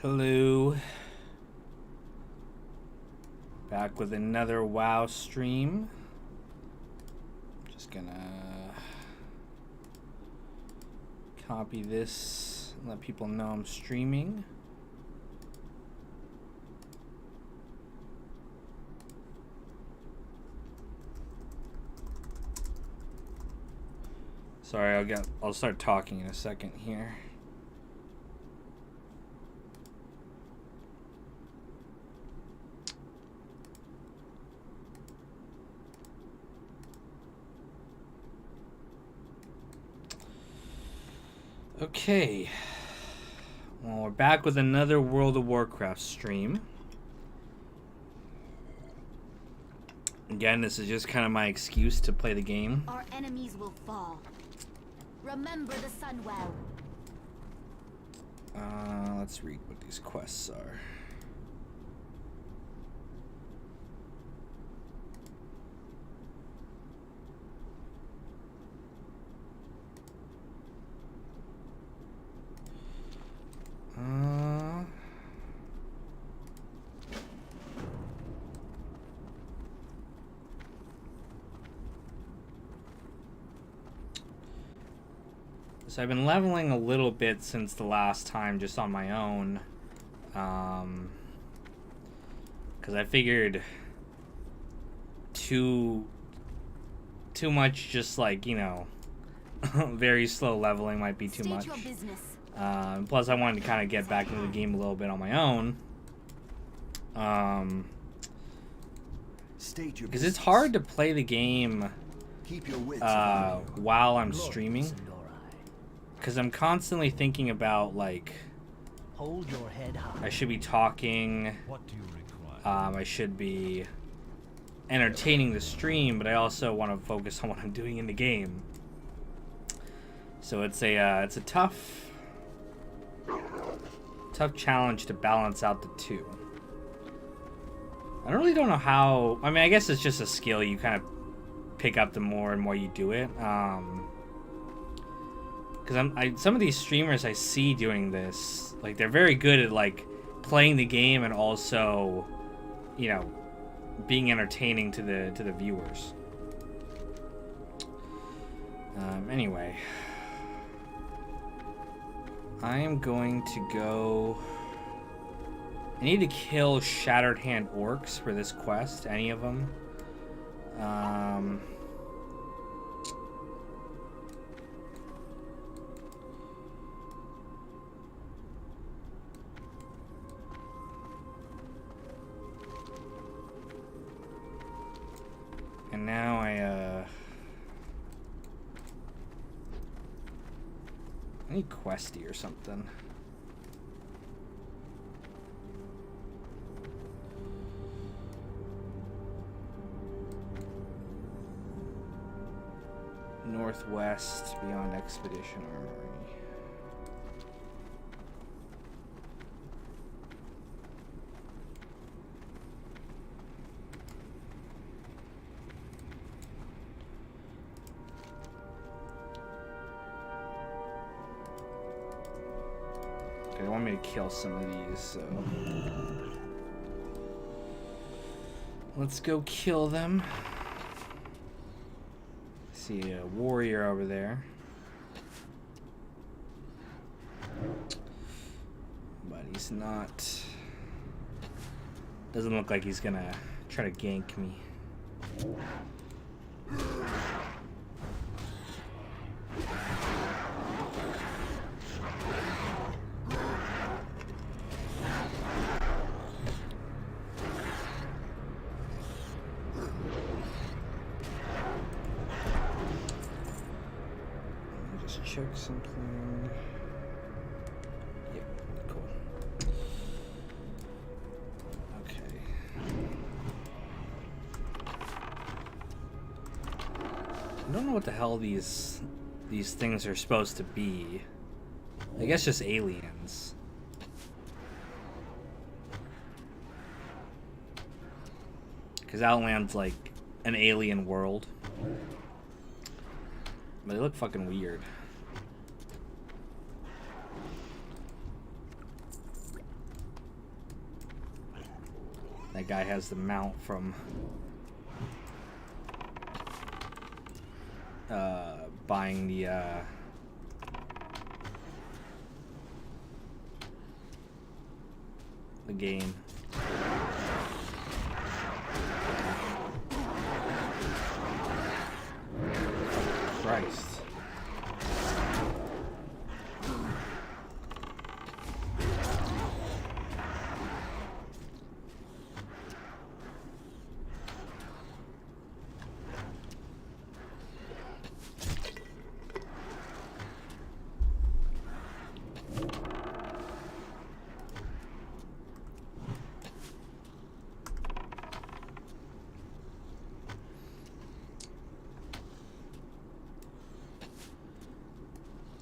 Hello. Back with another WoW stream. Just gonna copy this and let people know I'm streaming. Sorry, I'll start talking in a second here. Okay, well, we're back with another World of Warcraft stream. Again, this is just kind of my excuse to play the game. Our enemies will fall. Remember the sun well. Let's read what these quests are. So I've been leveling a little bit since the last time, just on my own, because I figured too much, just like, you know, very slow leveling might be too much. Plus, I wanted to kind of get back into the game a little bit on my own, because it's hard to play the game while I'm streaming. Because I'm constantly thinking about, like, hold your head high. I should be talking, What do you require? I should be entertaining the stream, but I also want to focus on what I'm doing in the game. So it's a tough challenge to balance out the two. I don't know how. I mean, I guess it's just a skill you kind of pick up the more and more you do it. Because some of these streamers I see doing this, like, they're very good at, like, playing the game and also, you know, being entertaining to the viewers. Anyway, I am going to go. I need to kill Shattered Hand Orcs for this quest, any of them. And now I need Questy or something. Northwest beyond Expedition Armory. Okay, they want me to kill some of these, so let's go kill them. See a warrior over there, but he's not. Doesn't look like he's gonna try to gank me. Check something. Yep, cool. Okay. I don't know what the hell these things are supposed to be. I guess just aliens. Because Outland's like an alien world. But they look fucking weird. That guy has the mount from buying the game. Christ.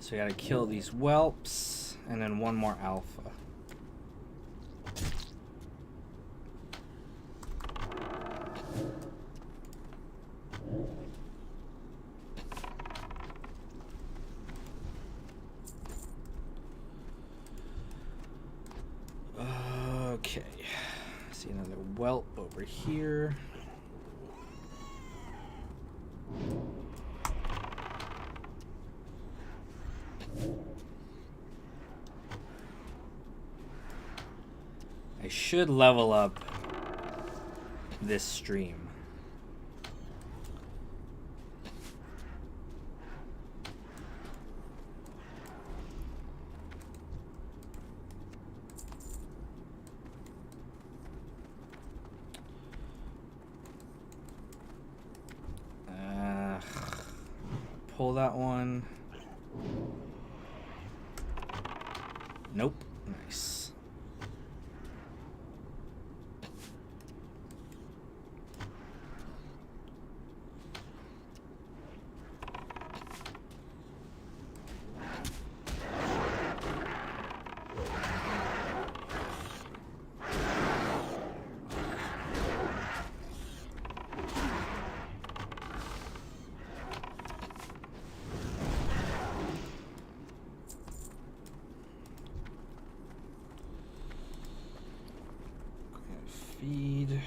So we gotta kill these whelps, and then one more alpha. Okay. See another whelp over here. I should level up this stream. Pull that one. Nope. Nice. Feed.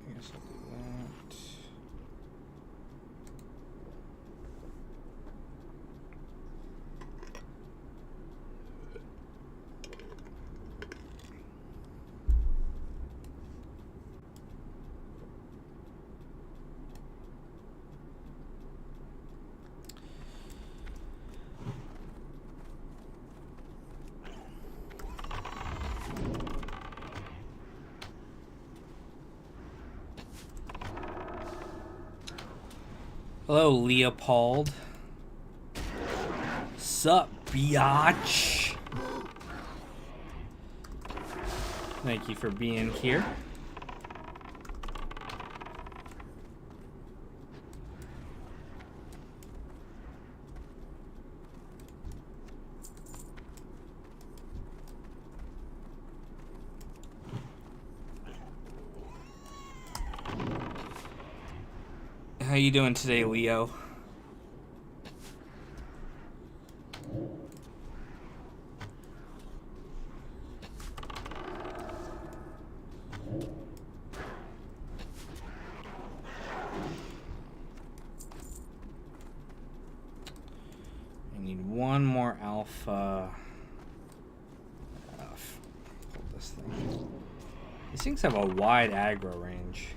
I guess I'll do that. Hello, Leopold. Sup, biatch? Thank you for being here. How you doing today, Leo? I need one more alpha. Hold this thing. These things have a wide aggro range.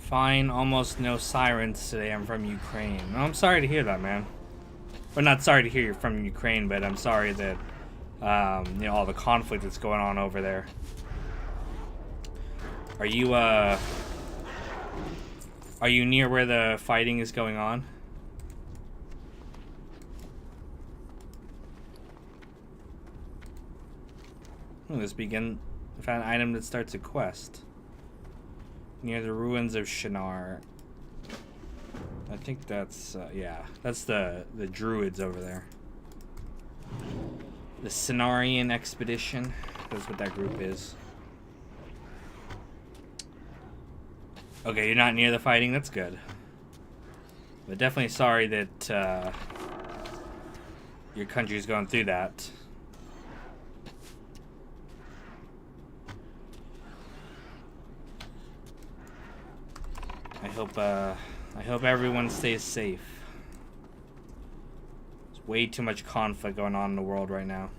Fine, almost no sirens today. I'm from Ukraine. No, I'm sorry to hear that, man. Well, not sorry to hear you're from Ukraine, but I'm sorry that You know, all the conflict that's going on over there. Are you near where the fighting is going on? Let's begin. Found an item that starts a quest. Near the ruins of Shinar. I think that's, yeah. That's the druids over there. The Cenarian Expedition. That's what that group is. Okay, you're not near the fighting? That's good. But definitely sorry that, your country's going through that. I hope everyone stays safe. There's way too much conflict going on in the world right now.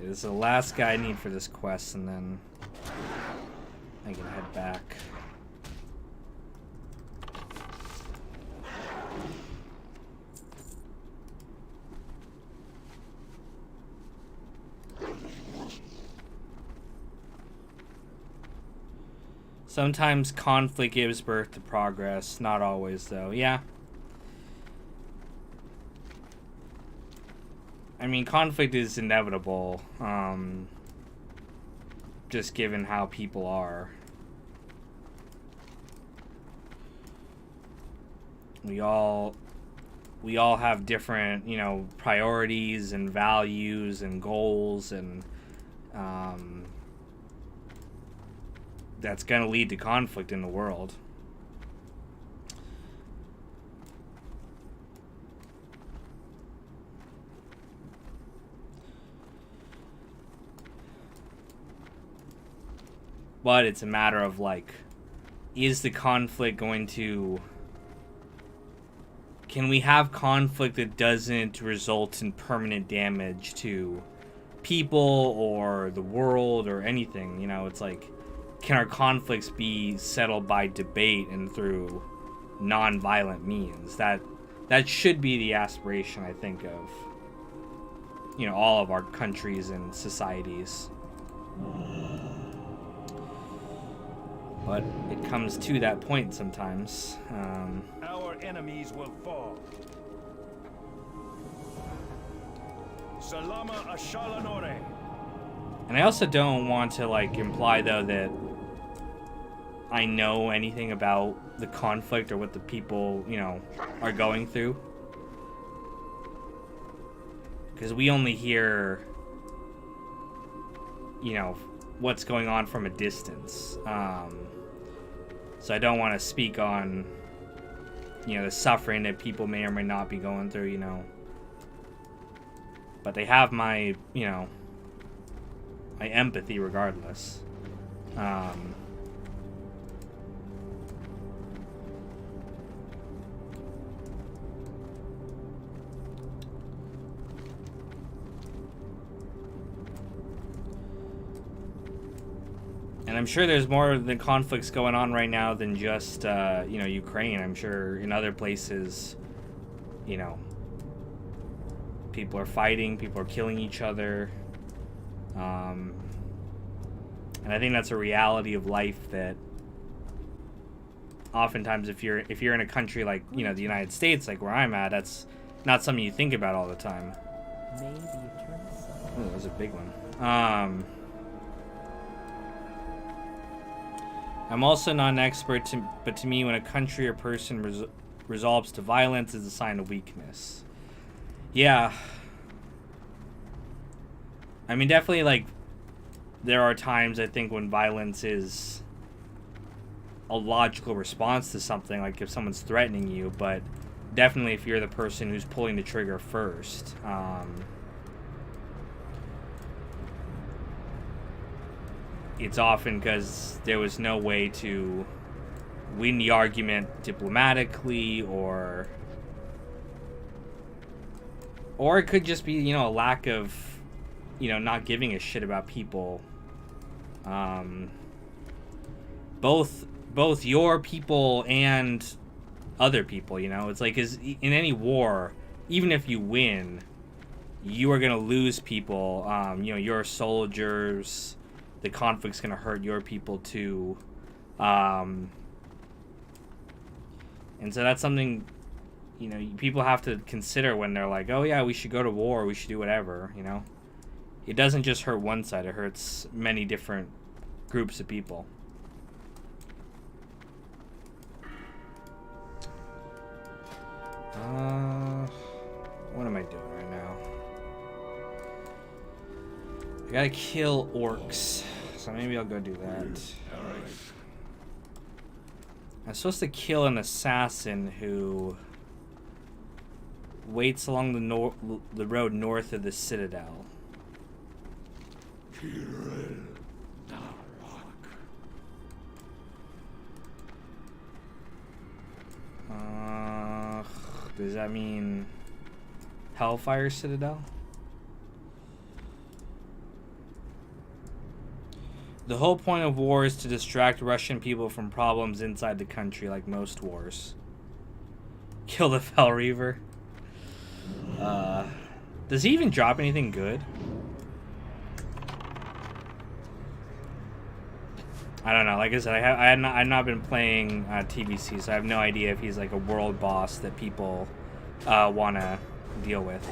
This is the last guy I need for this quest, and then I can head back. Sometimes conflict gives birth to progress, not always though. Yeah. I mean, conflict is inevitable, just given how people are. We all have different, you know, priorities and values and goals, and that's going to lead to conflict in the world. But it's a matter of, like, is the conflict going to... Can we have conflict that doesn't result in permanent damage to people or the world or anything? You know, it's like, can our conflicts be settled by debate and through non-violent means? That should be the aspiration, I think, of, you know, all of our countries and societies. But it comes to that point sometimes. Our enemies will fall. Salama Ashalanore. And I also don't want to, like, imply, though, that I know anything about the conflict or what the people, you know, are going through. Because we only hear, you know, what's going on from a distance. So I don't want to speak on, you know, the suffering that people may or may not be going through, you know. But they have my, you know, my empathy regardless. And I'm sure there's more than conflicts going on right now than just, you know, Ukraine. I'm sure in other places, you know, people are fighting, people are killing each other. And I think that's a reality of life that oftentimes if you're in a country like, you know, the United States, like where I'm at, that's not something you think about all the time. Oh, that was a big one. I'm also not an expert, but to me, when a country or person resolves to violence, is a sign of weakness. Yeah. I mean, definitely, like, there are times, I think, when violence is a logical response to something, like if someone's threatening you, but definitely if you're the person who's pulling the trigger first. it's often because there was no way to win the argument diplomatically, or it could just be, you know, a lack of, you know, not giving a shit about people. Both your people and other people, you know. It's like, is in any war, even if you win, you are gonna lose people. You know, your soldiers. The conflict's gonna hurt your people too. And so that's something, you know, people have to consider when they're like, oh yeah, we should go to war, we should do whatever, you know. It doesn't just hurt one side, it hurts many different groups of people. What am I doing right now? I gotta kill orcs, so maybe I'll go do that. I'm supposed to kill an assassin who waits along the road north of the citadel. Does that mean Hellfire Citadel? The whole point of war is to distract Russian people from problems inside the country, like most wars. Kill the Fel Reaver. Does he even drop anything good? I don't know. Like I said, I've not been playing TBC, so I have no idea if he's like a world boss that people want to deal with.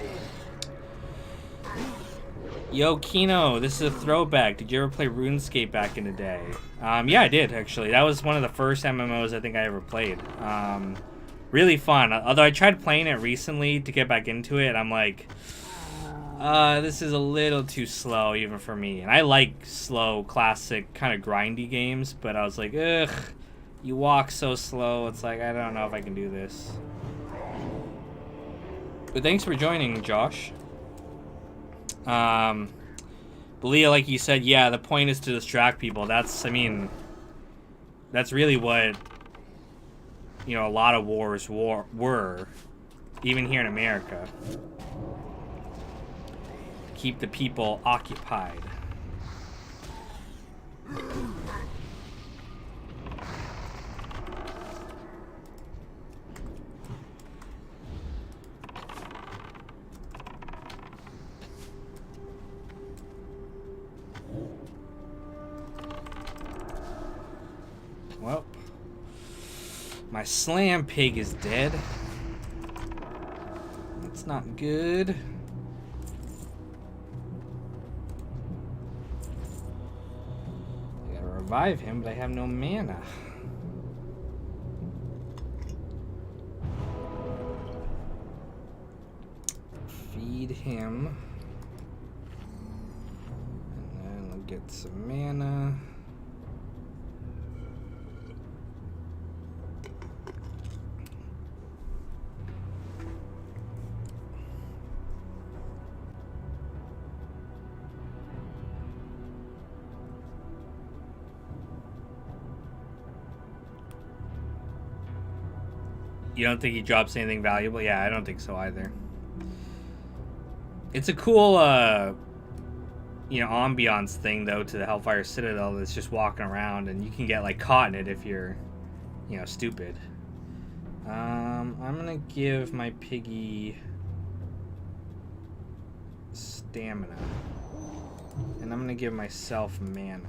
Yo, Kino, this is a throwback. Did you ever play RuneScape back in the day? Yeah, I did, actually. That was one of the first MMOs I think I ever played. Really fun. Although I tried playing it recently to get back into it, I'm like, this is a little too slow even for me. And I like slow, classic, kind of grindy games, but I was like, ugh, you walk so slow. It's like, I don't know if I can do this. But thanks for joining, Josh. Belia, like you said, yeah, the point is to distract people. That's, I mean, that's really what, you know, a lot of wars were, even here in America. Keep the people occupied. Well, my slam pig is dead. That's not good. I gotta revive him, but I have no mana. Feed him. And then we'll get some mana. You don't think he drops anything valuable? Yeah, I don't think so either. It's a cool, you know, ambiance thing, though, to the Hellfire Citadel that's just walking around, and you can get, like, caught in it if you're, you know, stupid. I'm gonna give my piggy stamina. And I'm gonna give myself mana.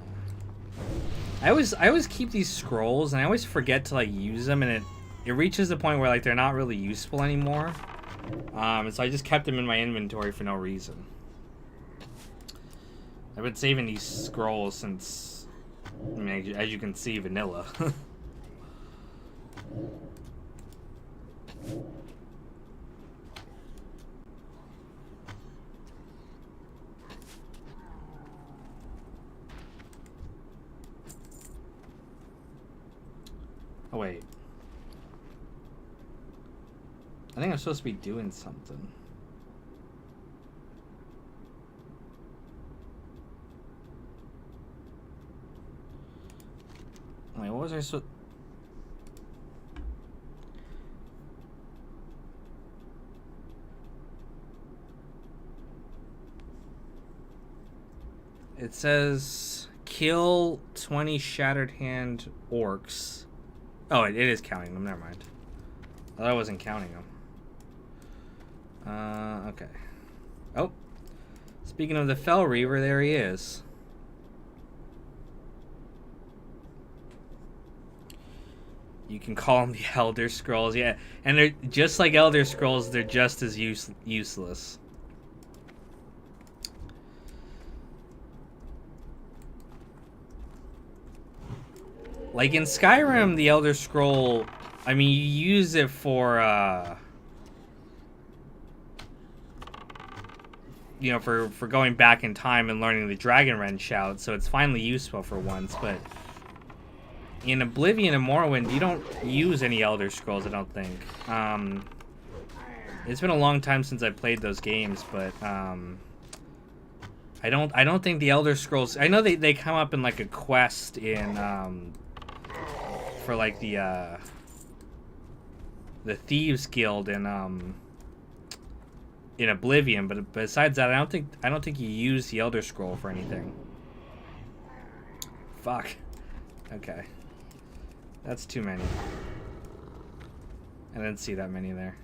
I always keep these scrolls, and I always forget to, like, use them, and it reaches the point where, like, they're not really useful anymore. And so I just kept them in my inventory for no reason. I've been saving these scrolls since, I mean, as you can see, vanilla. Oh, wait. I think I'm supposed to be doing something. Wait, what was I so? It says kill 20 shattered hand orcs. Oh, it is counting them. Never mind. I thought I wasn't counting them. Okay. Oh. Speaking of the Fell Reaver, there he is. You can call them the Elder Scrolls, yeah. And they're just like Elder Scrolls, they're just as useless. Like in Skyrim, the Elder Scroll, I mean, you use it for, you know, for going back in time and learning the Dragon Rend shout, so it's finally useful for once, but in Oblivion and Morrowind, you don't use any Elder Scrolls, I don't think. It's been a long time since I played those games, but, I don't think the Elder Scrolls, I know they come up in, like, a quest in, for, like, the Thieves Guild in Oblivion, but besides that, I don't think you use the Elder Scroll for anything. Fuck. Okay. That's too many. I didn't see that many there.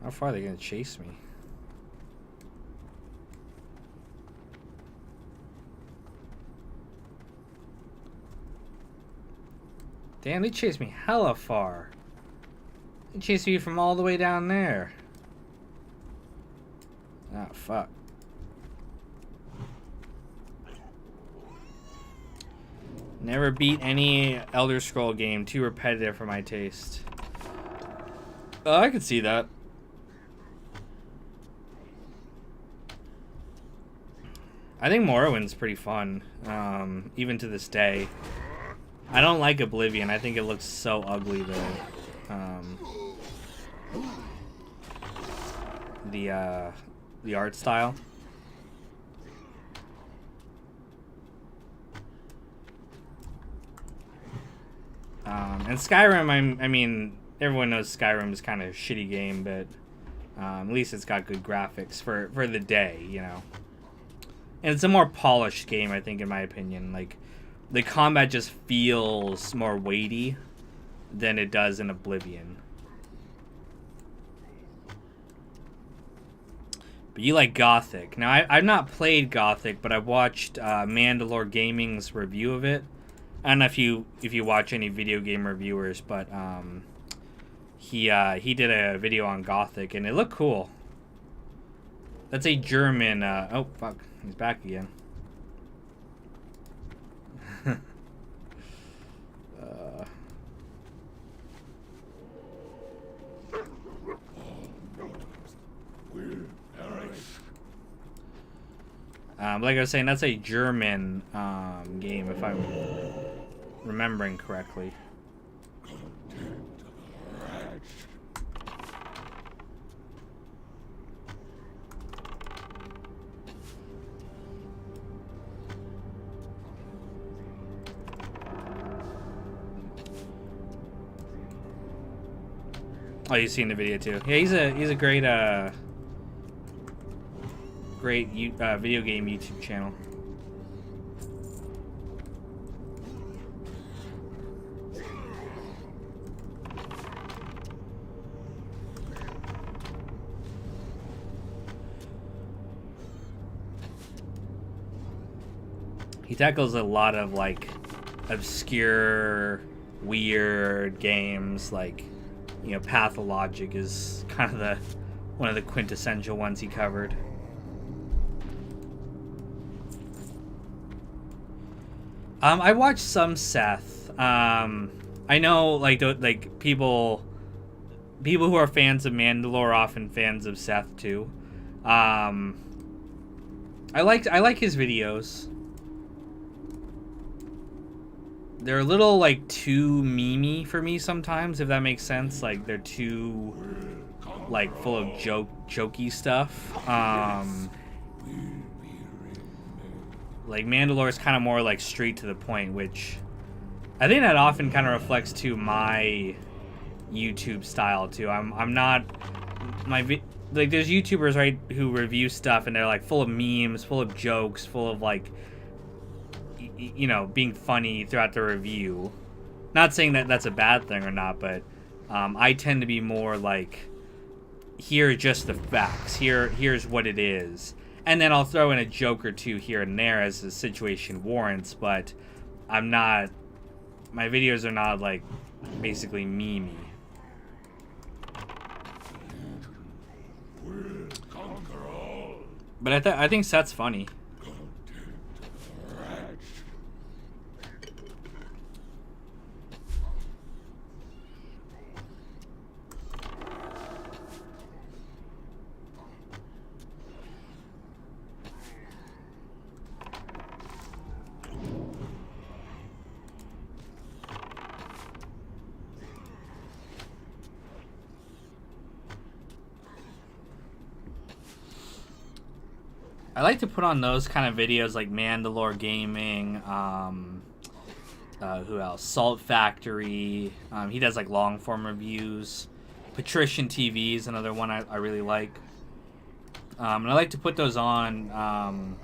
How far are they gonna chase me? Damn, they chased me hella far. They chased me from all the way down there. Ah, fuck. Never beat any Elder Scroll game. Too repetitive for my taste. I could see that. I think Morrowind's pretty fun, even to this day. I don't like Oblivion. I think it looks so ugly, the art style. And Skyrim, I mean, everyone knows Skyrim is kind of a shitty game, but at least it's got good graphics for the day, you know. And it's a more polished game, I think, in my opinion. Like, the combat just feels more weighty than it does in Oblivion. But you like Gothic. Now, I've not played Gothic, but I've watched Mandalore Gaming's review of it. I don't know if you watch any video game reviewers, but he did a video on Gothic, and it looked cool. That's a German, oh, fuck. He's back again. Like I was saying, that's a German game, if I'm remembering correctly. Oh, you've seen the video too. Yeah, he's a great video game YouTube channel. He tackles a lot of like obscure, weird games, like, you know, Pathologic is kind of one of the quintessential ones he covered. I watched some Seth. I know, like people who are fans of Mandalore are often fans of Seth too. I like his videos. they're a little like too memey for me sometimes, if that makes sense. Like they're too like full of jokey stuff. Like Mandalore is kind of more like straight to the point, which I think that often kind of reflects to my YouTube style too. I'm not like there's YouTubers, right, who review stuff and they're like full of memes, full of jokes, full of like you know, being funny throughout the review. Not saying that that's a bad thing or not, but I tend to be more like, here are just the facts. Here's what it is. And then I'll throw in a joke or two here and there as the situation warrants, but I'm not, my videos are not like basically memey. But I think Seth's funny. I like to put on those kind of videos like Mandalore Gaming, who else? Salt Factory. He does like long form reviews. Patrician TV is another one I really like. And I like to put those on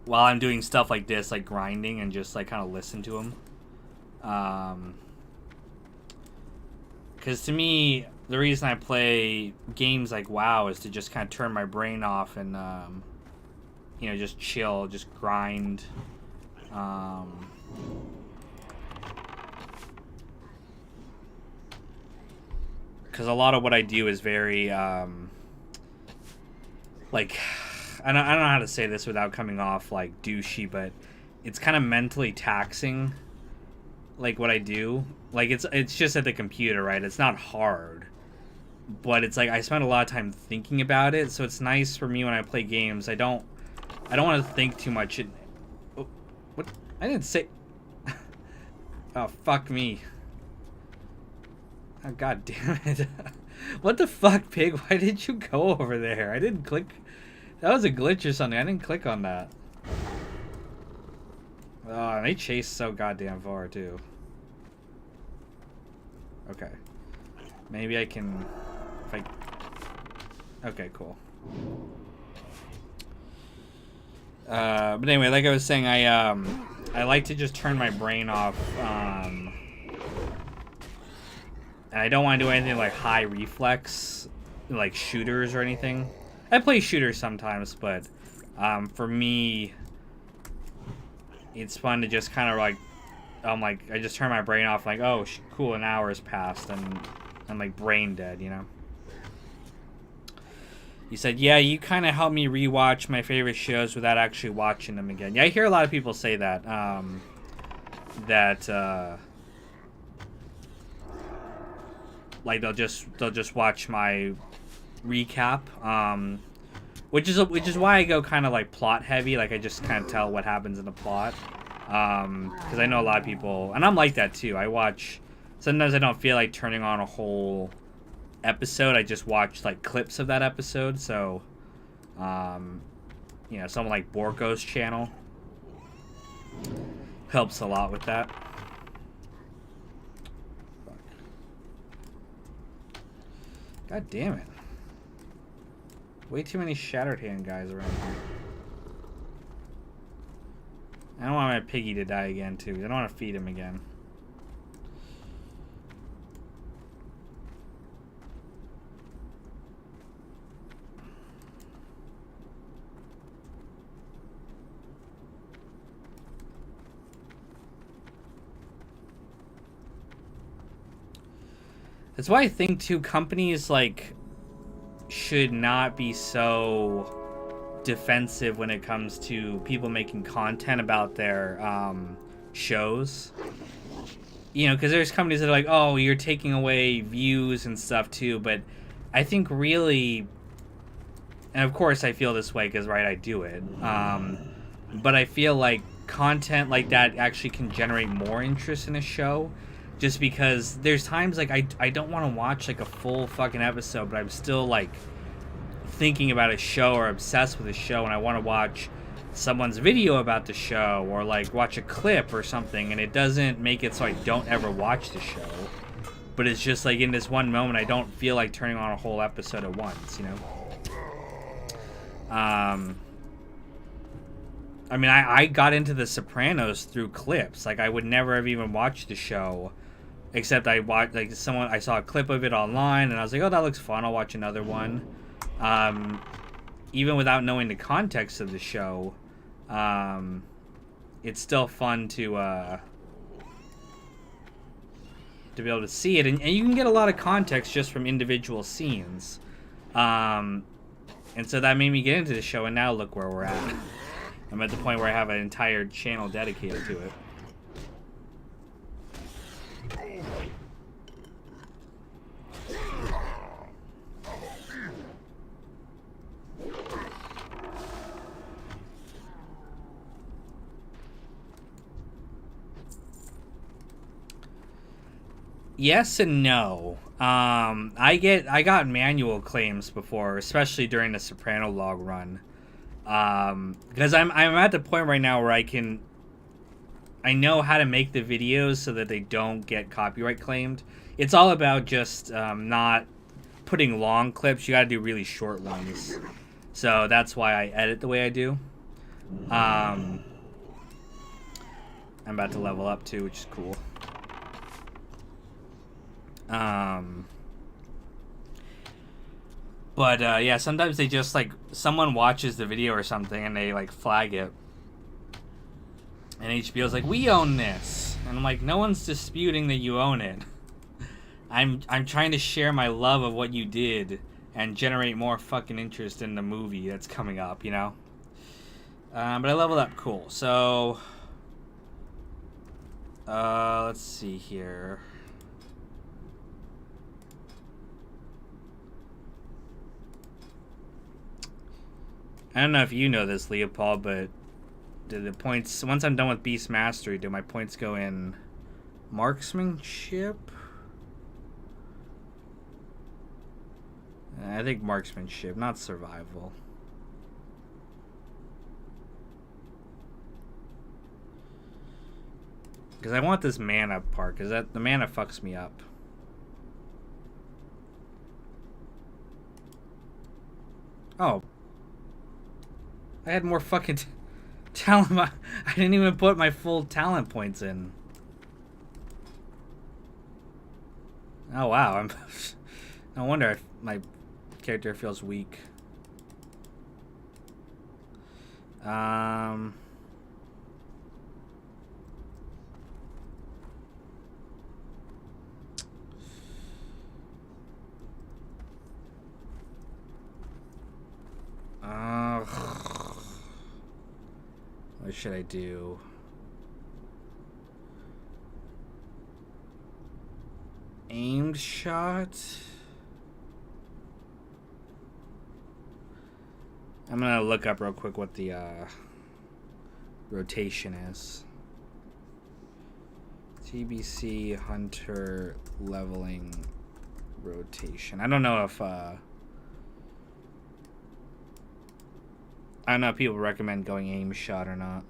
while I'm doing stuff like this, like grinding, and just like kind of listen to them. Because to me, the reason I play games like WoW is to just kind of turn my brain off and you know, just chill, just grind. Because a lot of what I do is very, like, I don't know how to say this without coming off, like, douchey, but it's kind of mentally taxing, like, what I do. Like, it's just at the computer, right? It's not hard. But it's like, I spend a lot of time thinking about it, so it's nice for me when I play games. I don't want to think too much. Oh, what? I didn't say... Oh, fuck me. Oh, god damn it. What the fuck, pig? Why did you go over there? I didn't click... That was a glitch or something. I didn't click on that. Oh, and they chase so goddamn far, too. Okay. Maybe I can... If I... Okay, cool. But anyway, like I was saying, I like to just turn my brain off, and I don't want to do anything like high reflex, like shooters or anything. I play shooters sometimes, but for me, it's fun to just kind of like, I just turn my brain off, like, oh, cool, an hour has passed, and I'm like brain dead, you know? You said, yeah, you kind of helped me rewatch my favorite shows without actually watching them again. Yeah, I hear a lot of people say that. Like they'll just watch my recap. Which is why I go kind of like plot heavy. Like I just kind of tell what happens in the plot. Because I know a lot of people, and I'm like that too. I watch. Sometimes I don't feel like turning on a whole episode. I just watch like clips of that episode. So you know, someone like Borko's channel helps a lot with that. Fuck. God damn it, way too many Shattered Hand guys around here. I don't want my piggy to die again too. I don't want to feed him again. That's why I think too, companies like should not be so defensive when it comes to people making content about their shows. You know, because there's companies that are like, oh, you're taking away views and stuff too, but I think really, and of course I feel this way because, right, I do it, but I feel like content like that actually can generate more interest in a show, just because there's times like I don't want to watch like a full fucking episode, but I'm still like thinking about a show or obsessed with a show, and I want to watch someone's video about the show or like watch a clip or something, and it doesn't make it so I don't ever watch the show. But it's just like in this one moment I don't feel like turning on a whole episode at once, you know? I mean, I got into The Sopranos through clips. Like, I would never have even watched the show, except I watched, like, I saw a clip of it online, and I was like, oh, that looks fun, I'll watch another one. Even without knowing the context of the show, it's still fun to be able to see it, and you can get a lot of context just from individual scenes. And so that made me get into the show, and now look where we're at. I'm at the point where I have an entire channel dedicated to it. Yes and no. I got manual claims before, especially during the Soprano log run. Because I'm at the point right now where I know how to make the videos so that they don't get copyright claimed. It's all about just not putting long clips. You gotta do really short ones. So that's why I edit the way I do. I'm about to level up too, which is cool. But yeah, sometimes they just like someone watches the video or something and they like flag it, and HBO's like, we own this, and I'm like, no one's disputing that you own it. I'm trying to share my love of what you did and generate more fucking interest in the movie that's coming up, you know. But I leveled up, cool. So let's see here. I don't know if you know this, Leopold, but do the points, once I'm done with Beast Mastery, do my points go in marksmanship? I think marksmanship, not survival. Because I want this mana part, because the mana fucks me up. Oh. I had more fucking talent. I didn't even put my full talent points in. Oh wow, no wonder my character feels weak. What should I do? Aimed shot? I'm gonna look up real quick what the rotation is. TBC Hunter leveling rotation. I don't know if I don't know if people recommend going aim shot or not.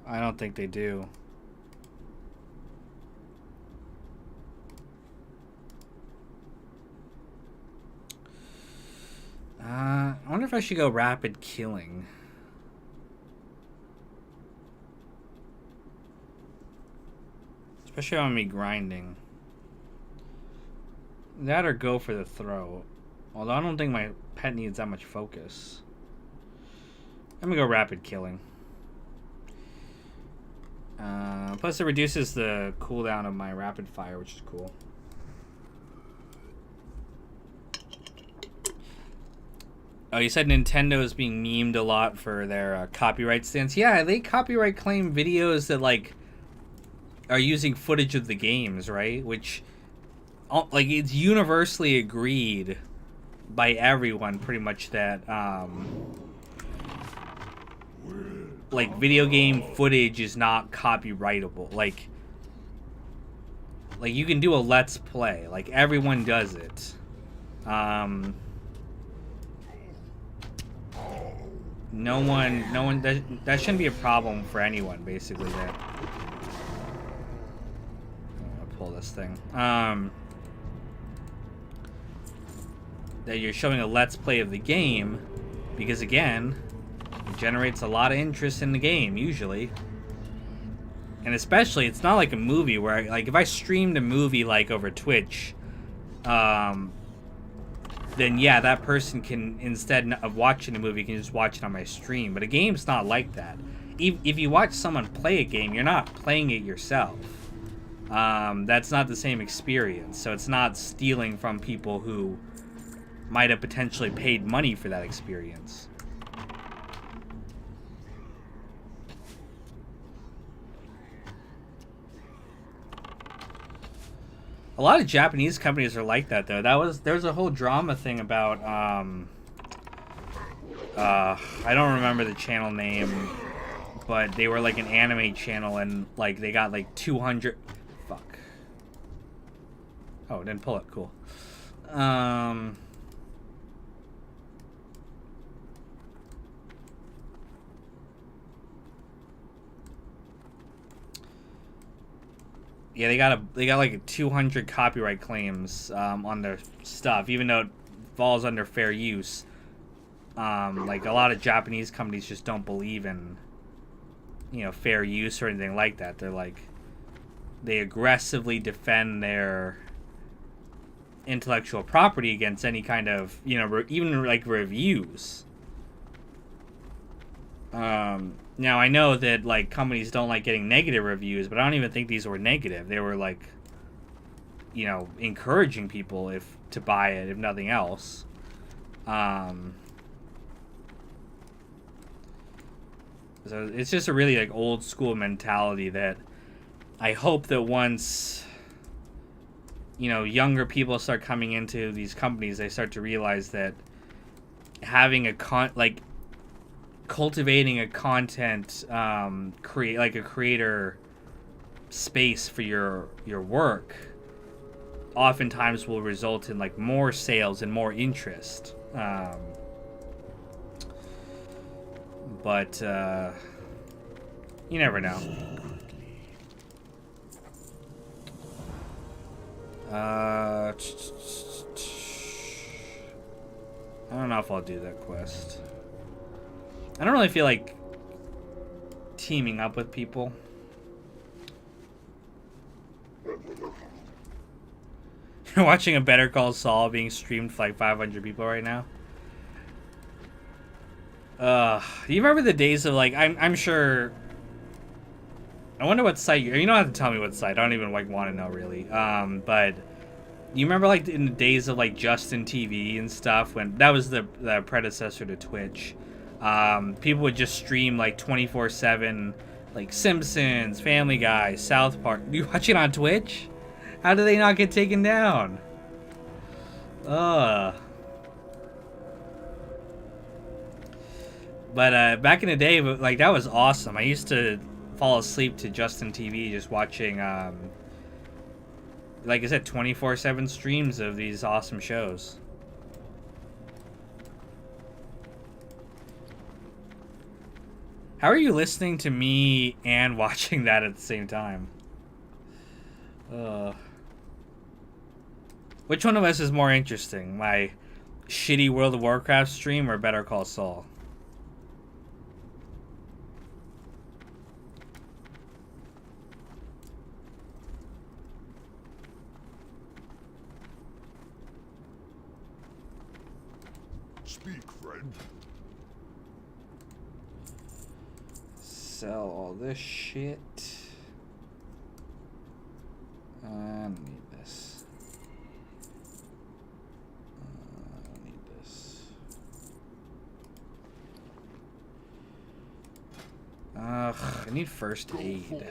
I don't think they do. I wonder if I should go rapid killing. Especially on me grinding. That or go for the throw. Although I don't think my pet needs that much focus. I'm gonna go rapid killing. Plus it reduces the cooldown of my rapid fire, which is cool. Oh, you said Nintendo is being memed a lot for their copyright stance. Yeah, they copyright claim videos that like are using footage of the games, right? Which, like, it's universally agreed by everyone pretty much that like video game footage is not copyrightable. Like you can do a let's play, like everyone does it. No one that shouldn't be a problem for anyone, basically. That I'll pull this thing. That you're showing a let's play of the game, because again, it generates a lot of interest in the game usually. And especially, it's not like a movie where, like, if I streamed a movie like over Twitch, then yeah, that person can, instead of watching a movie, can just watch it on my stream. But a game's not like that. If you watch someone play a game, you're not playing it yourself. That's not the same experience. So it's not stealing from people who might have potentially paid money for that experience. A lot of Japanese companies are like that, though. There's a whole drama thing about I don't remember the channel name, but they were like an anime channel, and like they got like 200. Fuck. Oh, didn't pull it. Cool. Yeah, they got like 200 copyright claims on their stuff, even though it falls under fair use. Like a lot of Japanese companies just don't believe in, you know, fair use or anything like that. They're like, they aggressively defend their intellectual property against any kind of, you know, even like reviews. Now I know that like companies don't like getting negative reviews, but I don't even think these were negative. They were like, you know, encouraging people to buy it, if nothing else. So it's just a really like old school mentality that I hope that once, you know, younger people start coming into these companies, they start to realize that having cultivating a content like a creator space for your work oftentimes will result in like more sales and more interest. But you never know. I don't know if I'll do that quest. I don't really feel like teaming up with people. You're watching a Better Call Saul being streamed for like 500 people right now. Do you remember the days of like, I'm sure, I wonder what site you don't have to tell me what site. I don't even like want to know really. But you remember like in the days of like Justin TV and stuff, when that was the predecessor to Twitch. People would just stream like 24/7, like Simpsons, Family Guy, South Park. You watch it on Twitch? How do they not get taken down? But back in the day, like that was awesome. I used to fall asleep to Justin TV just watching, like I said, 24/7 streams of these awesome shows. How are you listening to me and watching that at the same time? Which one of us is more interesting? My shitty World of Warcraft stream or Better Call Saul? Speak, friend. Sell all this shit. I don't need this. I don't need this. Ugh, I need first aid.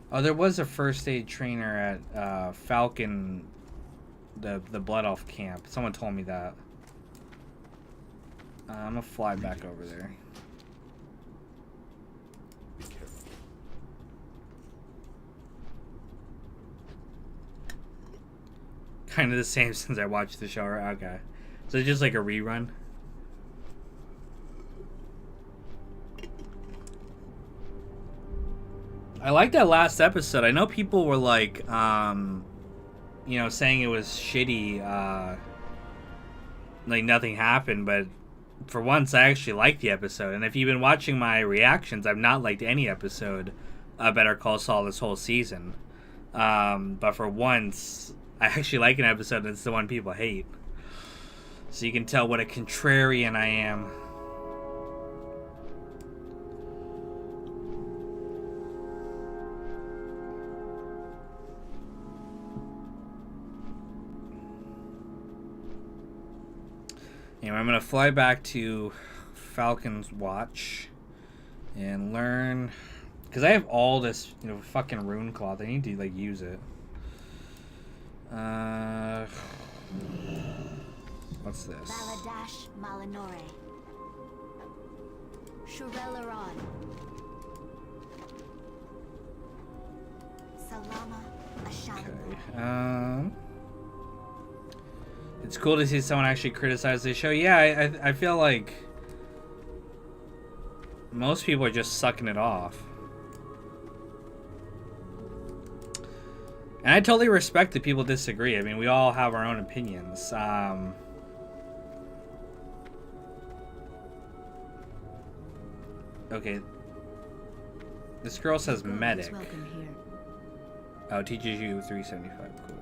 Oh, there was a first aid trainer at Falcon, the Blood Elf camp. Someone told me that. I'm gonna fly back over there. Be careful. Kind of the same since I watched the show. Okay, so it's just like a rerun. I like that last episode. I know people were like, you know, saying it was shitty, like nothing happened, but for once I actually liked the episode. And if you've been watching my reactions, I've not liked any episode of Better Call Saul this whole season. But for once, I actually like an episode that's the one people hate. So you can tell what a contrarian I am. Anyway, I'm gonna fly back to Falcon's Watch and learn, because I have all this, you know, fucking rune cloth. I need to like use it. What's this? Baladash Malinore. Shurelaron. Salama Ashalama. Okay. It's cool to see someone actually criticize this show. Yeah, I feel like most people are just sucking it off. And I totally respect that people disagree. I mean, we all have our own opinions. Okay. This girl says medic. Oh, teaches you 375. Cool.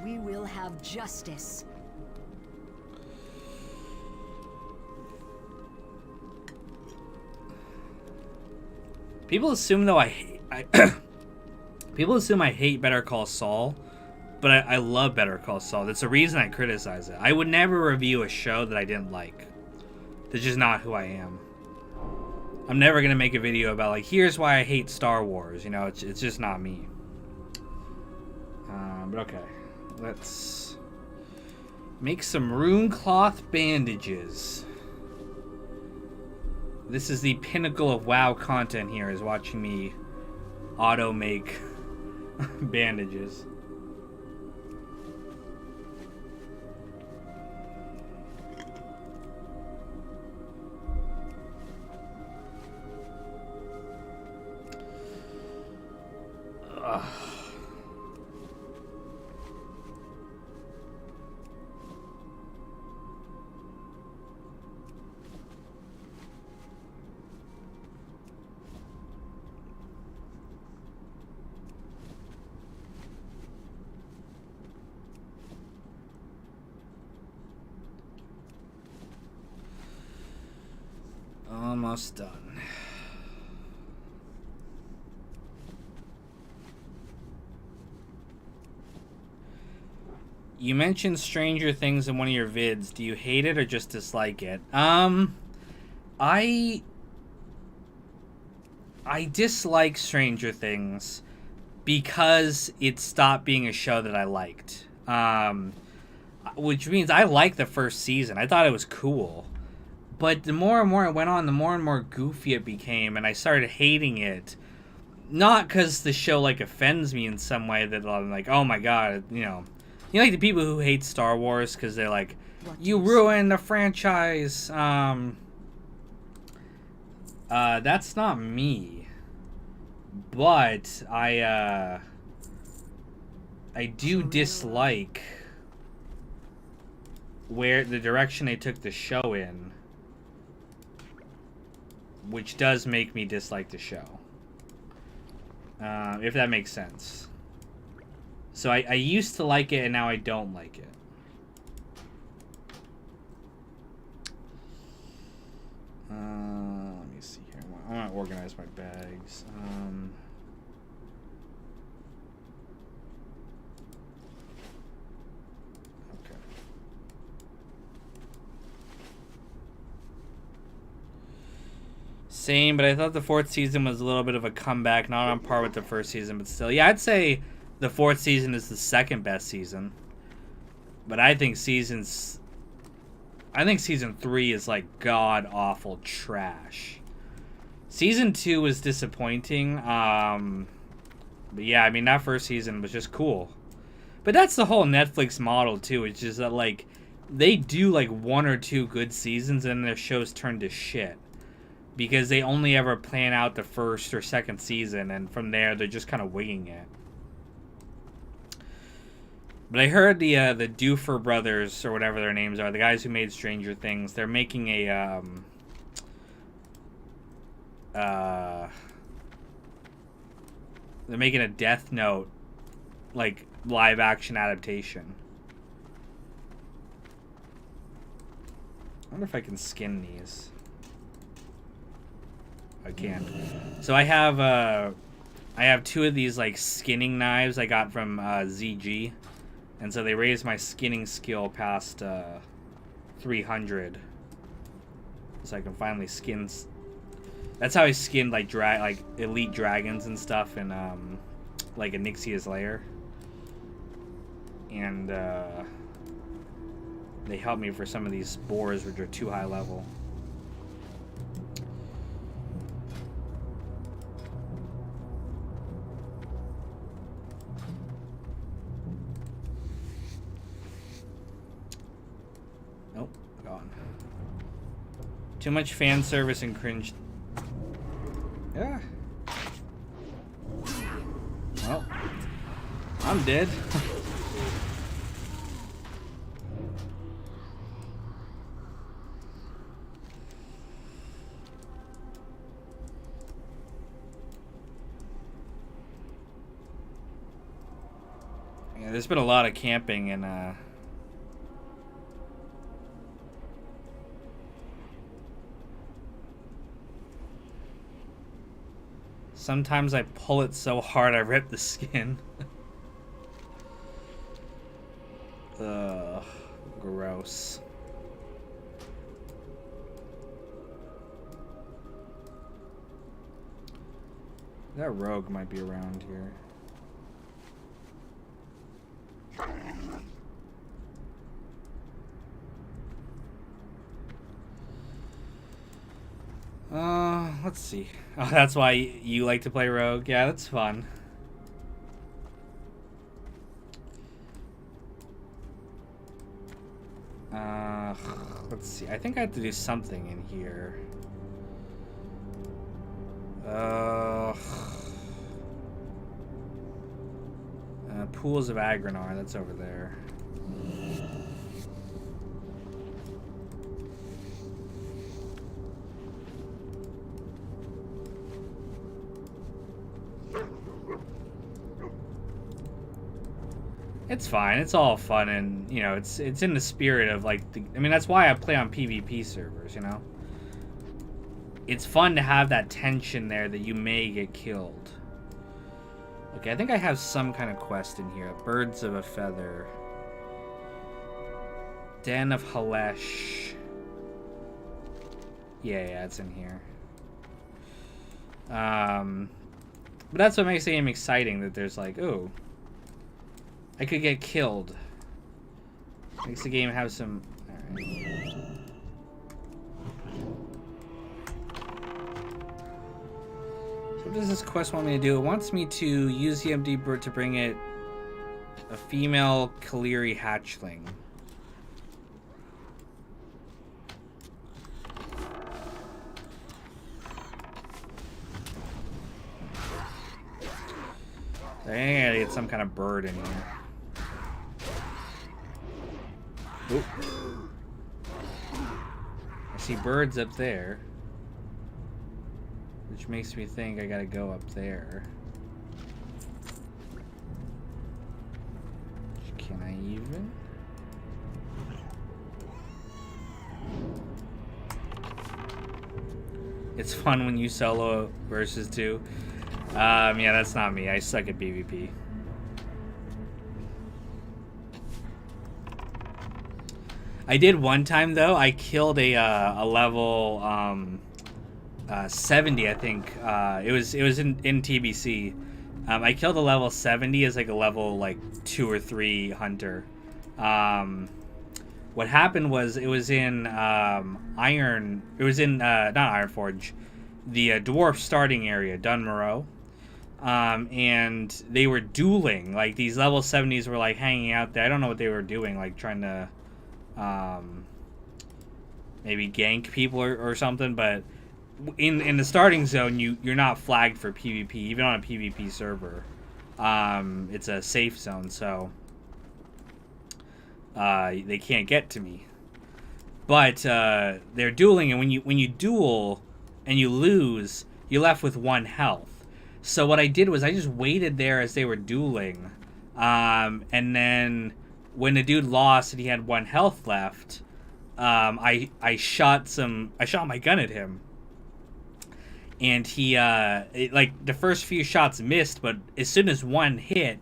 We will have justice. People assume though people assume I hate Better Call Saul, but I love Better Call Saul. That's the reason I criticize it. I would never review a show that I didn't like. That's just not who I am. I'm never gonna make a video about like, here's why I hate Star Wars. You know, it's just not me. But okay, let's make some rune cloth bandages. This is the pinnacle of WoW content here, is watching me auto make bandages. Ugh. Almost done. You mentioned Stranger Things in one of your vids. Do you hate it or just dislike it? I dislike Stranger Things because it stopped being a show that I liked. Which means I liked the first season. I thought it was cool. But the more and more it went on, the more and more goofy it became, and I started hating it. Not because the show, like, offends me in some way that I'm like, oh my god, you know. You know, like the people who hate Star Wars because they're like, you ruined the franchise. That's not me. But I do dislike where the direction they took the show in. Which does make me dislike the show. If that makes sense. So I used to like it, and now I don't like it. Let me see here. I want to organize my bags. Okay. Same, but I thought the 4th season was a little bit of a comeback, not on par with the 1st season, but still. Yeah, I'd say the 4th season is the 2nd best season. But I think season 3 is like god-awful trash. Season 2 was disappointing. But yeah, I mean, that 1st season was just cool. But that's the whole Netflix model, too. It's just that, like, they do, like, 1 or 2 good seasons and their shows turn to shit. Because they only ever plan out the 1st or 2nd season, and from there, they're just kind of winging it. But I heard the Doofer brothers, or whatever their names are, the guys who made Stranger Things, they're making a, they're making a Death Note, like, live-action adaptation. I wonder if I can skin these. I can. So I have 2 of these, like, skinning knives I got from ZG. And so they raised my skinning skill past 300. So I can finally skin... That's how I skinned, like, elite dragons and stuff in, like, Anixia's Lair. And, they helped me for some of these spores, which are too high level. Nope, gone. Too much fan service and cringe. Yeah. Well, I'm dead. Yeah, there's been a lot of camping and sometimes I pull it so hard I rip the skin. Ugh, gross. That rogue might be around here. Let's see. Oh, that's why you like to play rogue? Yeah, that's fun. Let's see. I think I have to do something in here. Pools of Agrinar, that's over there. It's fine. It's all fun, and you know, it's in the spirit of like I mean, that's why I play on PvP servers. You know, it's fun to have that tension there that you may get killed. Okay, I think I have some kind of quest in here. Birds of a Feather. Den of Halesh. Yeah, it's in here. But that's what makes the game exciting, that there's like, oh, I could get killed. Makes the game have some... Alright. So what does this quest want me to do? It wants me to use the empty bird to bring it a female Kaleri hatchling. I gotta get some kind of bird in here. Oop. I see birds up there, which makes me think I gotta go up there. Can I even? It's fun when you solo versus two. Yeah, that's not me. I suck at PvP. I did one time though. I killed a level 70, I think. It was in TBC. I killed a level 70 as like a level like 2 or 3 hunter. What happened was it was in Iron. It was in not Ironforge, the dwarf starting area, Dunmoreau. And they were dueling. Like these level 70s were like hanging out there. I don't know what they were doing, like trying to maybe gank people or something. But in the starting zone, you're not flagged for PvP, even on a PvP server. It's a safe zone, so they can't get to me. But they're dueling, and when you duel and you lose, you're left with 1 health. So what I did was I just waited there as they were dueling, and then when the dude lost and he had 1 health left, I shot my gun at him, and he like the first few shots missed, but as soon as 1 hit,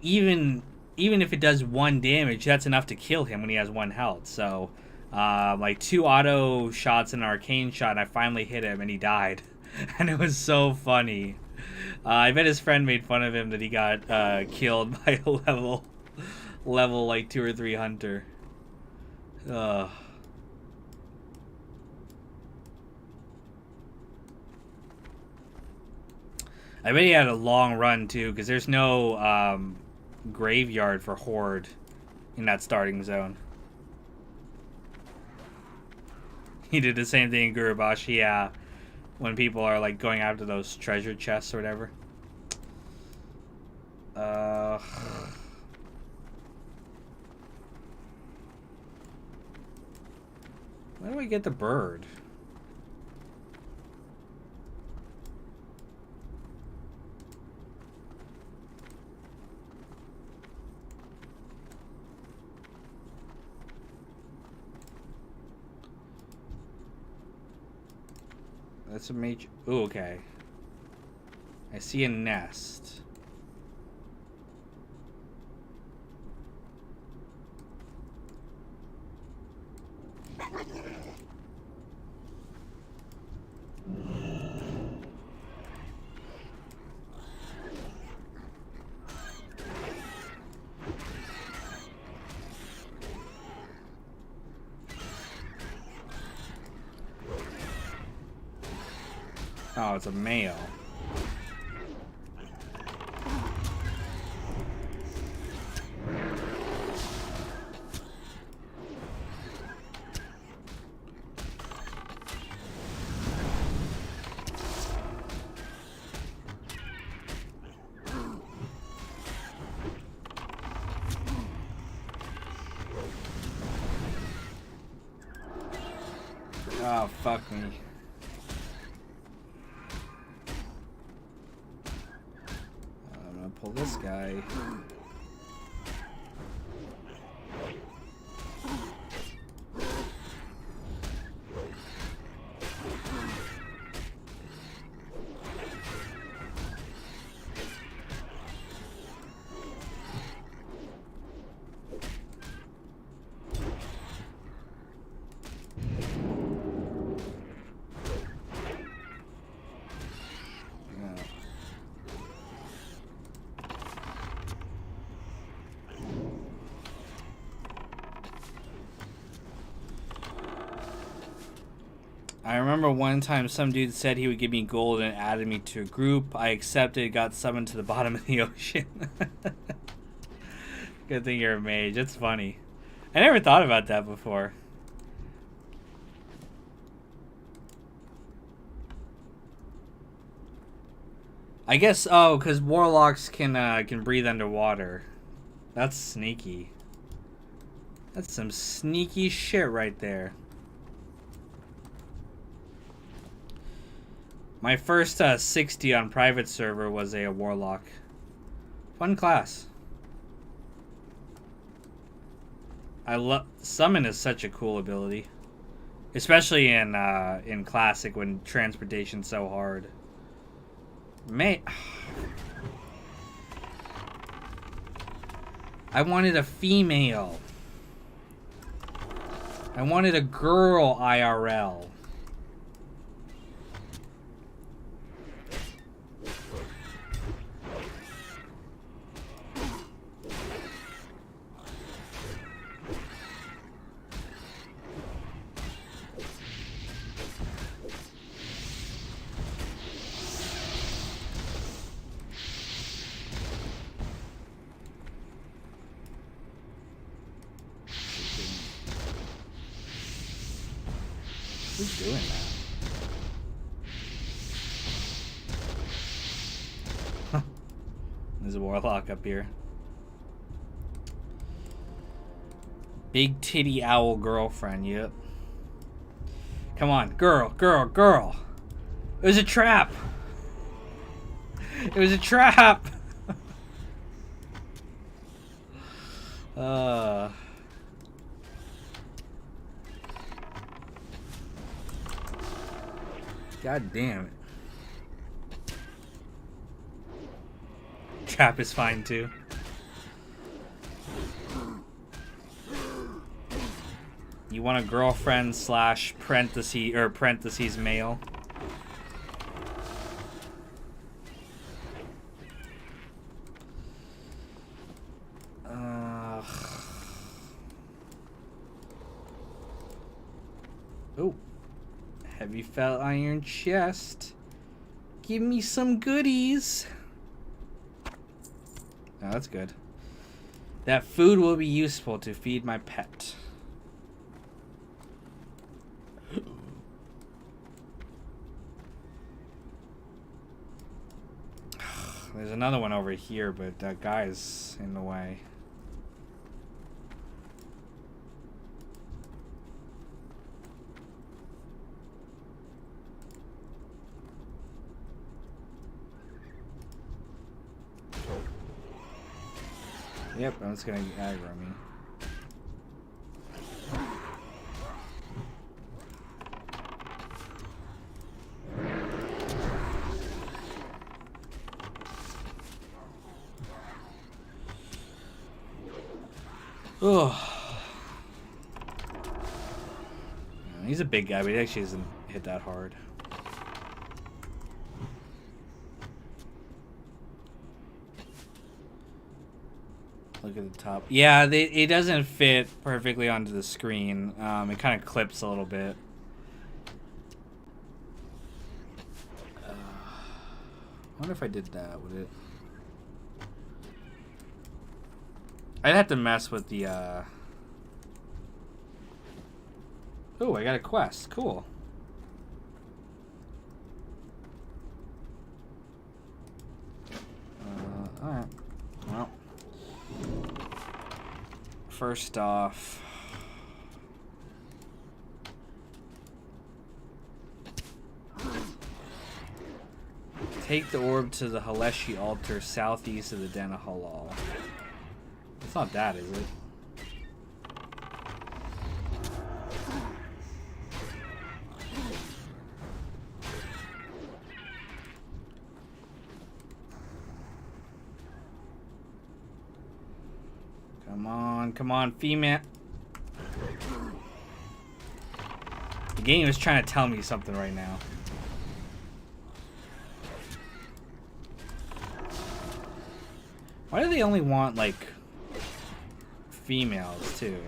even if it does 1 damage, that's enough to kill him when he has 1 health. So like 2 auto shots and an arcane shot, and I finally hit him and he died. And it was so funny. I bet his friend made fun of him that he got killed by a level like 2 or 3 hunter. I bet he had a long run too, because there's no graveyard for Horde in that starting zone. He did the same thing in Gurubashi, yeah. When people are like going after those treasure chests or whatever. Where do I get the bird? That's a major... Ooh, okay. I see a nest. Oh, it's a male. Oh, fuck me. I'm gonna pull this guy. I remember one time some dude said he would give me gold and added me to a group. I accepted, got summoned to the bottom of the ocean. Good thing you're a mage. It's funny. I never thought about that before. I guess, oh, because warlocks can breathe underwater. That's sneaky. That's some sneaky shit right there. My first 60 on private server was a warlock. Fun class. I love summon is such a cool ability, especially in classic when transportation's so hard. I wanted a female. I wanted a girl IRL. Who's doing that? There's a warlock up here. Big titty owl girlfriend, yep. Come on, girl. It was a trap. It was a trap. God damn it. Trap is fine too. You want a girlfriend slash parentheses male? Oh, heavy felt iron chest. Give me some goodies. Oh, that's good. That food will be useful to feed my pet. There's another one over here, but that guy's in the way. Yep, that's gonna aggro me. Oh, he's a big guy, but he actually doesn't hit that hard. Look at the top. Yeah, it doesn't fit perfectly onto the screen. It kind of clips a little bit. I wonder if I did that, would it? I'd have to mess with the, Oh, I got a quest. Cool. Alright. Well. First off... Take the orb to the Haleshi altar southeast of the Den of Halal. It's not that, is it? Come on, female. The game is trying to tell me something right now. Why do they only want, like, females, too?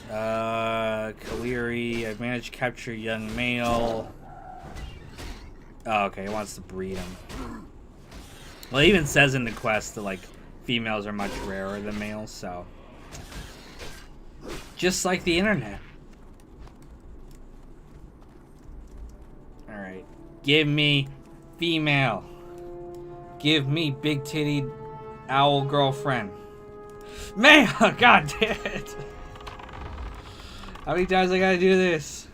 Kaliri, I've managed to capture young male. Oh, okay, he wants to breed him. Well, it even says in the quest that, like, females are much rarer than males, so. Just like the internet. Alright. Give me female. Give me big titty owl girlfriend. Man, god damn it. How many times I gotta do this?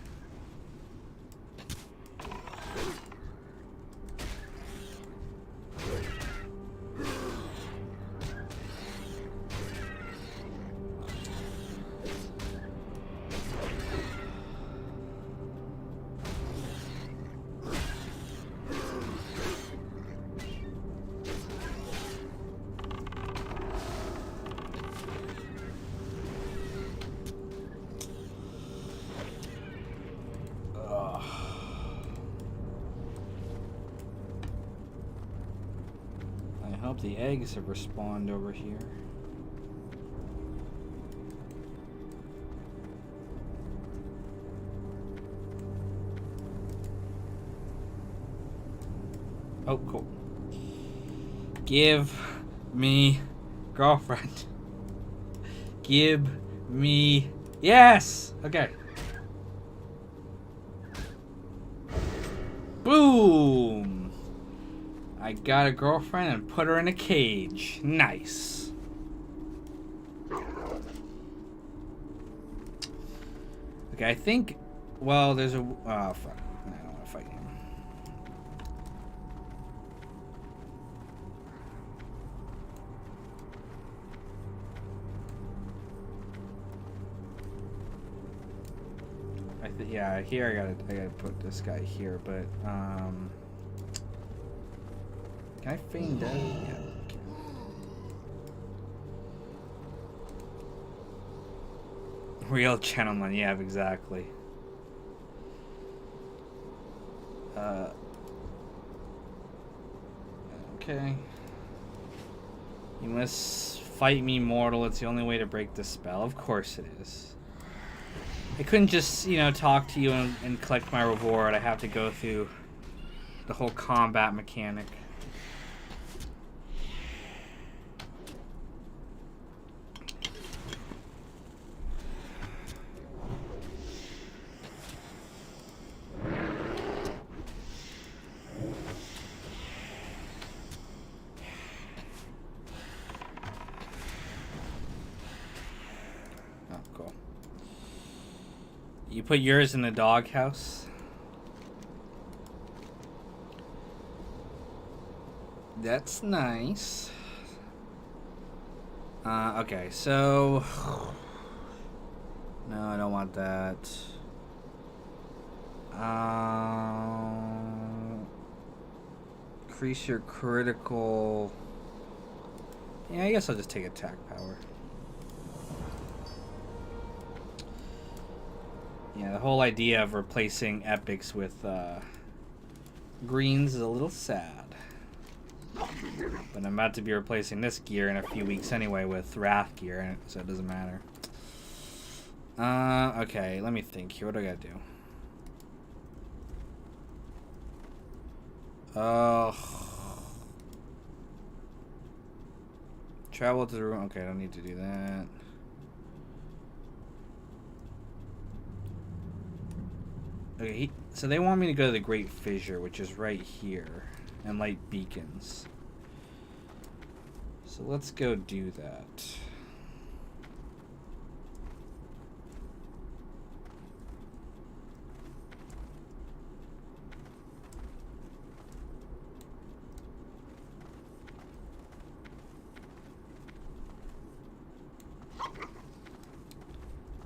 The eggs have respawned over here. Oh, cool. Give me girlfriend. Give me... Yes! Okay. Boom! I got a girlfriend and put her in a cage. Nice. Okay, I think... Well, there's a... Oh, fuck. I don't want to fight him. Yeah, here I gotta put this guy here, but can I feign death? Yeah. Okay. Real gentleman, yeah, exactly. Okay. You must fight me, mortal. It's the only way to break the spell. Of course it is. I couldn't just, you know, talk to you and collect my reward. I have to go through the whole combat mechanic. You put yours in the doghouse? That's nice. Okay, so... No, I don't want that. Increase your critical... Yeah, I guess I'll just take attack power. Yeah, the whole idea of replacing epics with greens is a little sad. But I'm about to be replacing this gear in a few weeks anyway with Wrath gear, so it doesn't matter. Okay, let me think here. What do I gotta do? Travel to the room. Okay, I don't need to do that. Okay, so they want me to go to the Great Fissure, which is right here, and light beacons. So let's go do that.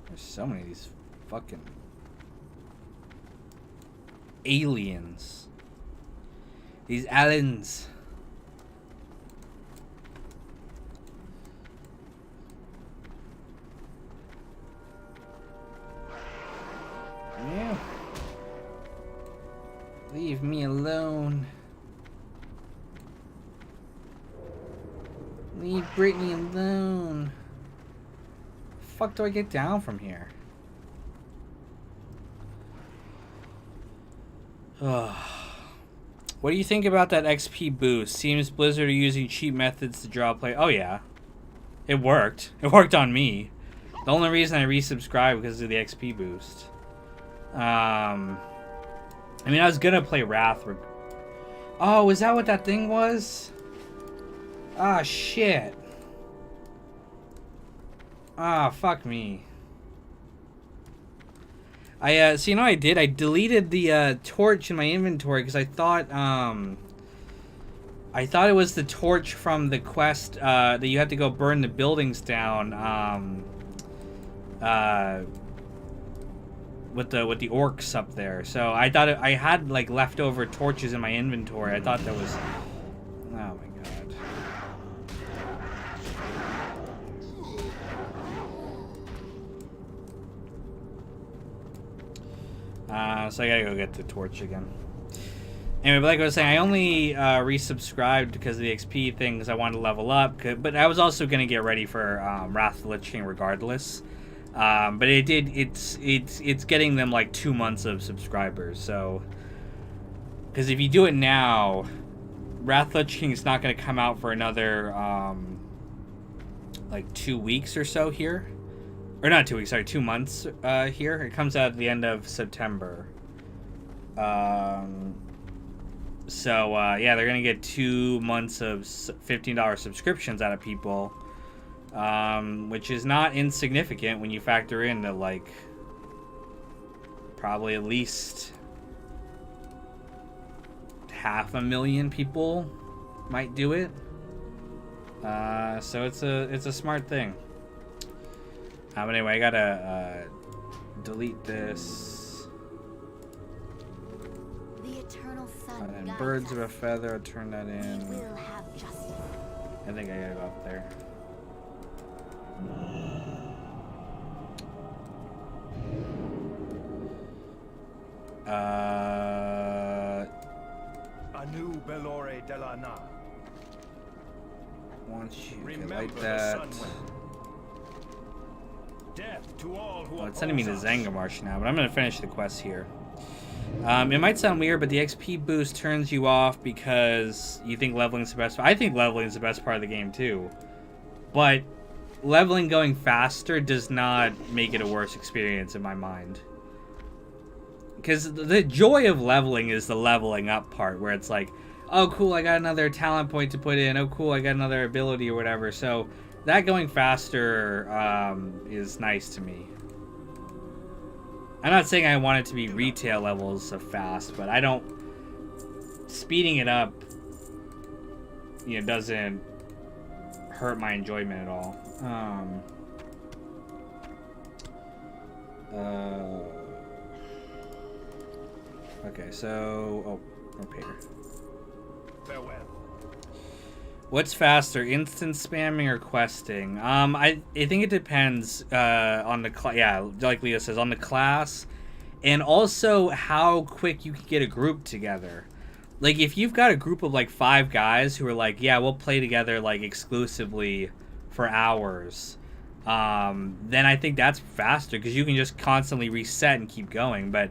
There's so many of these fucking aliens. These aliens. Yeah. Leave me alone. Leave Brittany alone. The fuck do I get down from here? What do you think about that XP boost? Seems Blizzard are using cheap methods to draw play. Oh yeah, it worked. It worked on me. The only reason I resubscribed because of the XP boost. I mean, I was gonna play Wrath. Oh, is that what that thing was? Ah, shit. Ah, fuck me. So you know what I did? I deleted the torch in my inventory because I thought it was the torch from the quest that you had to go burn the buildings down with the orcs up there. So I thought I had like leftover torches in my inventory. I thought that was... Oh my god. So I gotta go get the torch again. Anyway, but like I was saying, I only resubscribed because of the XP thing because I wanted to level up. But I was also gonna get ready for Wrath of the Lich King regardless. But it's getting them like 2 months of subscribers. So, because if you do it now, Wrath of the Lich King is not gonna come out for another like 2 weeks or so here. Or not 2 weeks, sorry, 2 months here. It comes out at the end of September. So, yeah, they're going to get 2 months of $15 subscriptions out of people, which is not insignificant when you factor in that, like, probably at least 500,000 people might do it. So it's a smart thing. But anyway, I gotta delete this. The eternal sun And then guides birds of a us. feather, turn that We in. will have justice. I think I gotta go up there. Anu Belore Delana. Once you can Remember light the that. sun. Death to all who Well, it's sending me to oppose us. Zangarmarsh now, but I'm gonna finish the quest here. It might sound weird, but the XP boost turns you off because you think leveling's the best. I think leveling is the best part of the game too, but leveling going faster does not make it a worse experience in my mind. Because the joy of leveling is the leveling up part, where it's like, oh cool, I got another talent point to put in. Oh cool, I got another ability or whatever. So that going faster is nice to me. I'm not saying I want it to be retail levels of fast, but I don't... Speeding it up, you know, doesn't hurt my enjoyment at all. Okay, so... Oh, repair. Farewell. What's faster, instant spamming or questing? I think it depends on the class. Yeah, like Leo says, on the class, and also how quick you can get a group together. Like, if you've got a group of like 5 guys who are like, yeah, we'll play together like exclusively for hours, then I think that's faster because you can just constantly reset and keep going. But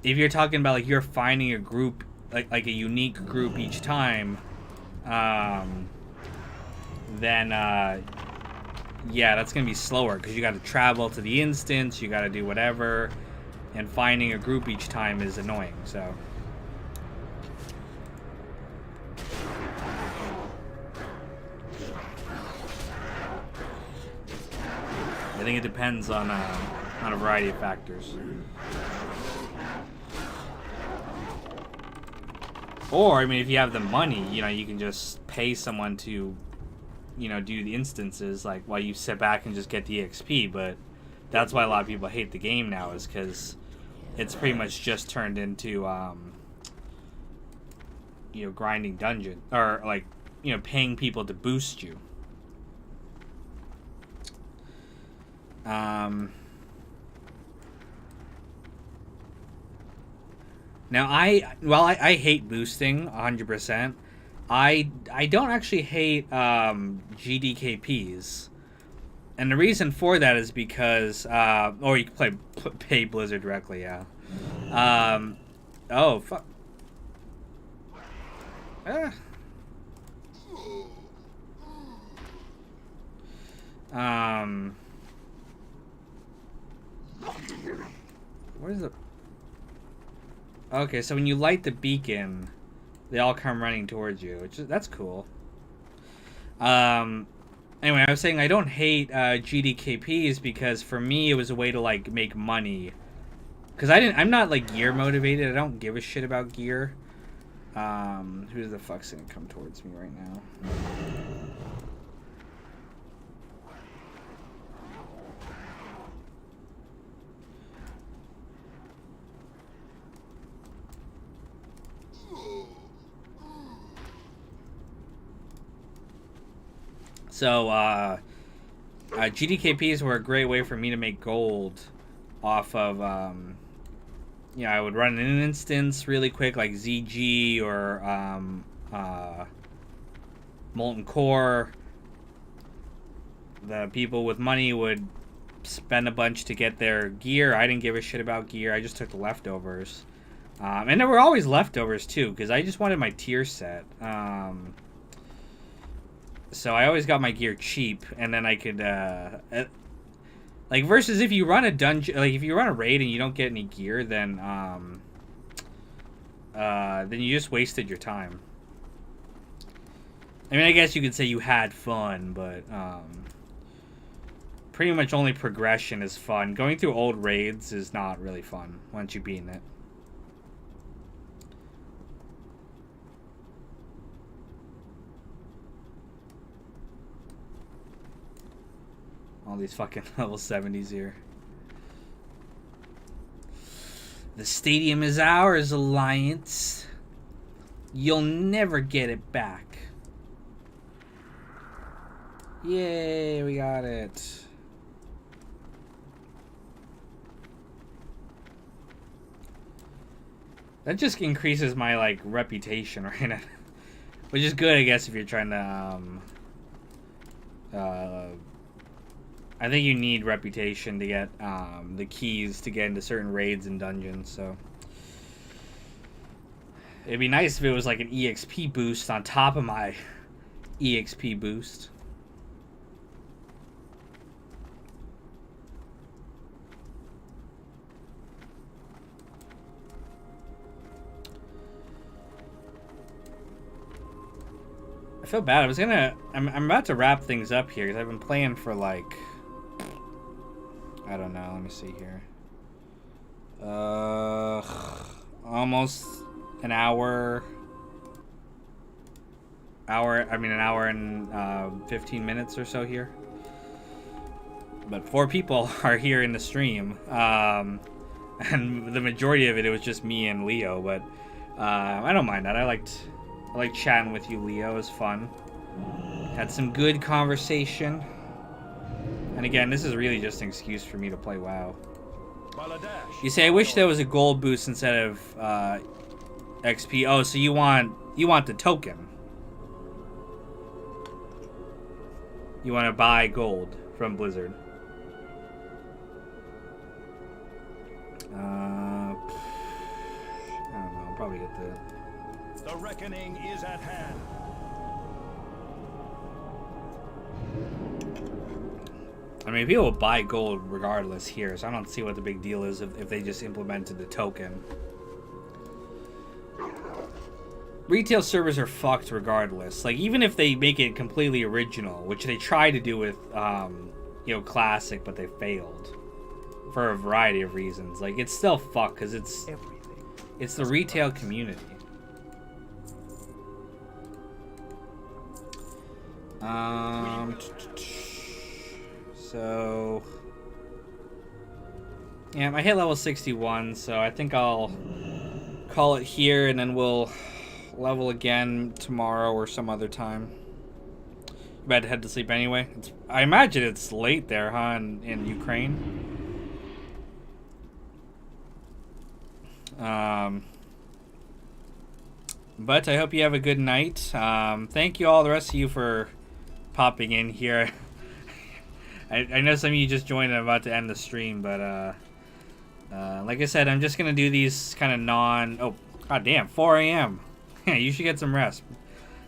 if you're talking about like you're finding a group, like a unique group each time, then yeah, that's gonna be slower because you got to travel to the instance, you got to do whatever, and finding a group each time is annoying. So I think it depends on a variety of factors. Or, I mean, if you have the money, you know, you can just pay someone to, you know, do the instances, like, while you sit back and just get the XP, but that's why a lot of people hate the game now, is because it's pretty much just turned into, you know, grinding dungeon, or, like, you know, paying people to boost you. Now, I hate boosting 100%. I don't actually hate GDKPs, and the reason for that is because or you can pay Blizzard directly, yeah. Oh fuck. Where's the... Okay, so when you light the beacon, they all come running towards you, which is, that's cool. Anyway, I was saying I don't hate GDKPs because for me it was a way to like make money. Cause I'm not like gear motivated. I don't give a shit about gear. Who the fuck's gonna come towards me right now? So, GDKPs were a great way for me to make gold off of, you know, I would run an instance really quick, like ZG or Molten Core. The people with money would spend a bunch to get their gear. I didn't give a shit about gear. I just took the leftovers. And there were always leftovers, too, because I just wanted my tier set. So I always got my gear cheap, and then I could, like, versus if you run a dungeon, like, if you run a raid and you don't get any gear, then, then you just wasted your time. I mean, I guess you could say you had fun, but pretty much only progression is fun. Going through old raids is not really fun once you've beaten it. All these fucking level 70s here. The stadium is ours, Alliance. You'll never get it back. Yay, we got it. That just increases my, like, reputation right now. Which is good, I guess, if you're trying to, I think you need reputation to get, the keys to get into certain raids and dungeons, so. It'd be nice if it was, like, an EXP boost on top of my EXP boost. I feel bad. I'm about to wrap things up here because I've been playing for like, I don't know. Let me see here. Almost an hour. An hour and 15 minutes or so here. But 4 people are here in the stream, and the majority of it was just me and Leo. But I don't mind that. I like chatting with you, Leo. It was fun. Had some good conversation. And again, this is really just an excuse for me to play WoW. You say, I wish there was a gold boost instead of XP. Oh, so you want the token. You want to buy gold from Blizzard. I don't know. I'll probably get the... The reckoning is at hand. I mean, people will buy gold regardless here, so I don't see what the big deal is if they just implemented the token. Retail servers are fucked regardless. Like, even if they make it completely original, which they tried to do with, you know, Classic, but they failed. For a variety of reasons. Like, it's still fucked, because it's the retail community. So yeah, I hit level 61, so I think I'll call it here, and then we'll level again tomorrow or some other time. You better head to sleep anyway. I imagine it's late there, huh, in Ukraine. But I hope you have a good night. Thank you all, the rest of you, for popping in here. I know some of you just joined and I'm about to end the stream, but like I said, I'm just gonna do these kind of oh, god damn, 4 a.m. Yeah, you should get some rest.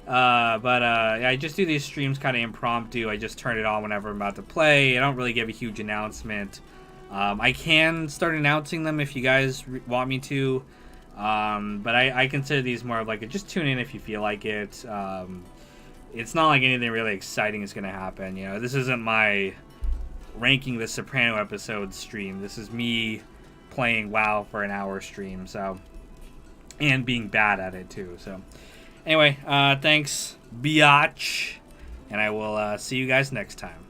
Yeah, I just do these streams kind of impromptu. I just turn it on whenever I'm about to play. I don't really give a huge announcement. I can start announcing them if you guys want me to, but I consider these more of like a just tune in if you feel like it. It's not like anything really exciting is gonna happen. You know, this isn't my ranking the Soprano episode stream. This is me playing WoW for an hour stream. So, and being bad at it too. So, anyway, thanks, biatch, and I will see you guys next time.